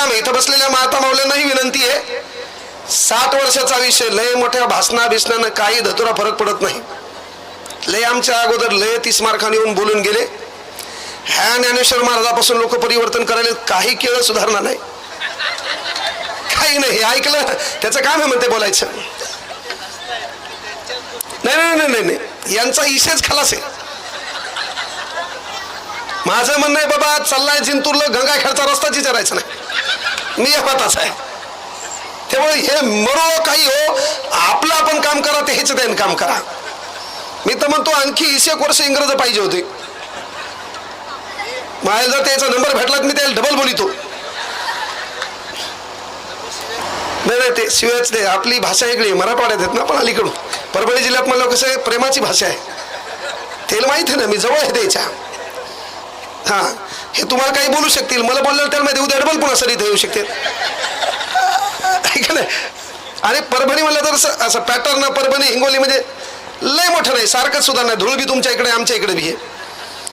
काम आहे. इथं बसलेल्या माता माऊल्यांनाही विनंती आहे, 60 वर्षाचा विषय, लय मोठ्या भाषणा बिसण्यानं काही धतुरा फरक पडत नाही. लय आमच्या अगोदर लय 30 मार्कांनी येऊन बोलून गेले. ह्या ज्ञानेश्वर महाराजापासून लोक परिवर्तन करायला काही केळ सुधारणा नाही, काही नाही. ऐकलं त्याचं काम आहे म्हणते बोलायचं. नाही नाही नाही नाही नाही, यांचा इशेच खलास आहे. माझं म्हणणं आहे बाबा, चाललाय जिंतूरला गंगाखेडचा रस्ताच विचारायचा नाही, मी या मताचा आहे. त्यामुळे हे मरो काही हो, आपलं आपण काम करा, ते हेच त्यानं काम करा. मी तर म्हणतो आणखी 21 वर्ष इंग्रज पाहिजे होते. मला जर त्याचा नंबर भेटला मी त्याला डबल बोलितो. नाही ते शिवायच नाही, आपली भाषा वेगळी, मराठवाड्यात आहेत ना, पण अलीकडून परभणी जिल्ह्यात मला कसं आहे, प्रेमाची भाषा आहे. त्याला माहित आहे ना, मी जवळ आहे द्यायच्या. हा, हे तुम्हाला काही बोलू शकतील, मला बोलल्यावर त्याला माहिती उद्या डबल पुन्हा सर इथे येऊ शकते. आणि परभणी म्हणलं तर असं पॅटर्न, परभणी हिंगोली म्हणजे लय मोठं नाही, सारखंच सुद्धा नाही. धुळ बी तुमच्या इकडे आमच्या इकडे बी आहे.